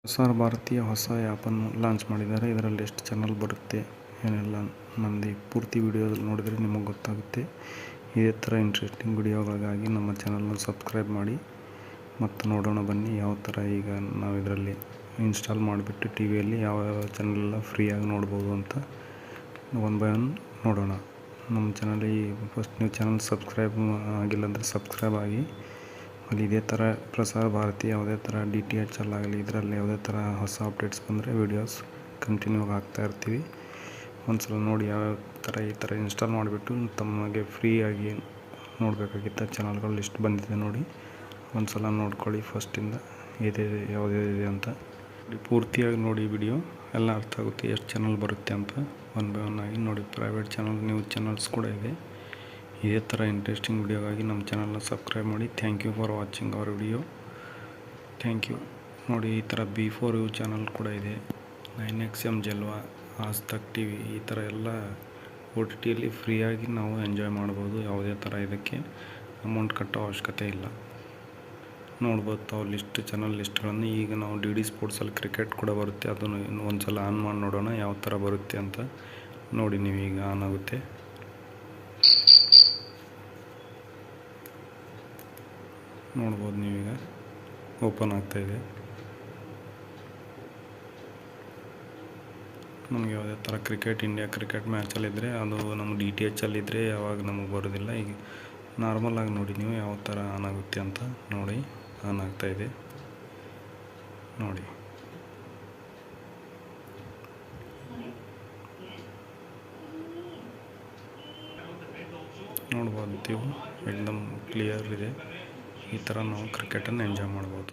ಪ್ರಸಾರ ಭಾರತೀಯ ಹೊಸ ಆ್ಯಪನ್ನು ಲಾಂಚ್ ಮಾಡಿದ್ದಾರೆ. ಇದರಲ್ಲಿ ಎಷ್ಟು ಚಾನಲ್ ಬರುತ್ತೆ ಏನೆಲ್ಲ ನಮ್ಮದು ಪೂರ್ತಿ ವಿಡಿಯೋದಲ್ಲಿ ನೋಡಿದರೆ ನಿಮಗೆ ಗೊತ್ತಾಗುತ್ತೆ. ಇದೇ ಥರ ಇಂಟ್ರೆಸ್ಟಿಂಗ್ ವಿಡಿಯೋಗಳಿಗಾಗಿ ನಮ್ಮ ಚಾನಲ್ನ ಸಬ್ಸ್ಕ್ರೈಬ್ ಮಾಡಿ. ಮತ್ತು ನೋಡೋಣ ಬನ್ನಿ ಯಾವ ಥರ ಈಗ ನಾವು ಇದರಲ್ಲಿ ಇನ್ಸ್ಟಾಲ್ ಮಾಡಿಬಿಟ್ಟು ಟಿ ವಿಯಲ್ಲಿ ಯಾವ ಚಾನಲೆಲ್ಲ ಫ್ರೀಯಾಗಿ ನೋಡ್ಬೋದು ಅಂತ ಒನ್ ಬೈ ಒನ್ ನೋಡೋಣ. ನಮ್ಮ ಚಾನಲಿಗೆ ಫಸ್ಟ್ ನೀವು ಚಾನಲ್ ಸಬ್ಸ್ಕ್ರೈಬ್ ಆಗಿಲ್ಲ ಅಂದರೆ ಸಬ್ಸ್ಕ್ರೈಬ್ ಆಗಿ. ಅಲ್ಲಿ ಇದೇ ಥರ ಪ್ರಸಾರ ಭಾರತಿ ಯಾವುದೇ ಥರ DTH ಅಲ್ಲಾಗಲಿ ಇದರಲ್ಲಿ ಯಾವುದೇ ಥರ ಹೊಸ ಅಪ್ಡೇಟ್ಸ್ ಬಂದರೆ ವೀಡಿಯೋಸ್ ಕಂಟಿನ್ಯೂ ಆಗ್ತಾ ಇರ್ತೀವಿ. ಒಂದು ಸಲ ನೋಡಿ ಯಾವ್ಯಾವ ಥರ ಈ ಥರ ಇನ್ಸ್ಟಾಲ್ ಮಾಡಿಬಿಟ್ಟು ತಮಗೆ ಫ್ರೀಯಾಗಿ ನೋಡಬೇಕಾಗಿದ್ದ ಚಾನಲ್ಗಳು ಲಿಸ್ಟ್ ಬಂದಿದೆ ನೋಡಿ. ಒಂದು ಸಲ ನೋಡ್ಕೊಳ್ಳಿ ಫಸ್ಟಿಂದ ಯಾವುದಿದೆ ಅಂತ ಪೂರ್ತಿಯಾಗಿ ನೋಡಿ. ವಿಡಿಯೋ ಎಲ್ಲ ಅರ್ಥ ಆಗುತ್ತೆ ಎಷ್ಟು ಚಾನಲ್ ಬರುತ್ತೆ ಅಂತ ಒನ್ ಬೈ ಒನ್ ಆಗಿ ನೋಡಿ. ಪ್ರೈವೇಟ್ ಚಾನಲ್ ನ್ಯೂಸ್ ಚಾನಲ್ಸ್ ಕೂಡ ಇದೆ. ಇದೇ ಥರ ಇಂಟ್ರೆಸ್ಟಿಂಗ್ ವಿಡಿಯೋಗಾಗಿ ನಮ್ಮ ಚಾನಲ್ನ ಸಬ್ಸ್ಕ್ರೈಬ್ ಮಾಡಿ. Thank you for watching our video. Thank you. ನೋಡಿ ಈ ಥರ B4U ಚಾನಲ್ ಕೂಡ ಇದೆ. 9XM ಜಲ್ವಾ, ಆಜ್ ತಕ್ TV ಈ ಥರ ಎಲ್ಲ OTTಯಲ್ಲಿ ಫ್ರೀಯಾಗಿ ನಾವು ಎಂಜಾಯ್ ಮಾಡ್ಬೋದು. ಯಾವುದೇ ಥರ ಇದಕ್ಕೆ ಅಮೌಂಟ್ ಕಟ್ಟೋ ಅವಶ್ಯಕತೆ ಇಲ್ಲ. ನೋಡ್ಬೋದು ತಾವು ಚಾನಲ್ ಲಿಸ್ಟ್ಗಳನ್ನು. ಈಗ ನಾವು DD ಸ್ಪೋರ್ಟ್ಸಲ್ಲಿ ಕ್ರಿಕೆಟ್ ಕೂಡ ಬರುತ್ತೆ. ಅದನ್ನು ಒಂದು ಸಲ ಆನ್ ಮಾಡಿ ನೋಡೋಣ ಯಾವ ಥರ ಬರುತ್ತೆ ಅಂತ ನೋಡಿ. ನೀವು ಈಗ ಆನ್ ಆಗುತ್ತೆ ನೋಡ್ಬೋದು. ನೀವೀಗ ಓಪನ್ ಆಗ್ತಾಯಿದೆ. ನಮಗೆ ಯಾವುದೇ ಥರ ಇಂಡಿಯಾ ಕ್ರಿಕೆಟ್ ಮ್ಯಾಚಲ್ಲಿದ್ದರೆ ಅದು ನಮ್ಮ DTH ಅಲ್ಲಿದ್ದರೆ ಯಾವಾಗ ನಮಗೆ ಬರೋದಿಲ್ಲ. ಈಗ ನಾರ್ಮಲಾಗಿ ನೋಡಿ ನೀವು ಯಾವ ಥರ ಆನ್ ಆಗುತ್ತೆ ಅಂತ ನೋಡಿ. ಆನ್ ಆಗ್ತಾಯಿದೆ ನೋಡಿ. ನೋಡ್ಬೋದು ನೀವು ಎಕ್ದಮ್ ಕ್ಲಿಯರ್ ಇದೆ. ಈ ಥರ ನಾವು ಕ್ರಿಕೆಟನ್ನು ಎಂಜಾಯ್ ಮಾಡ್ಬೋದು.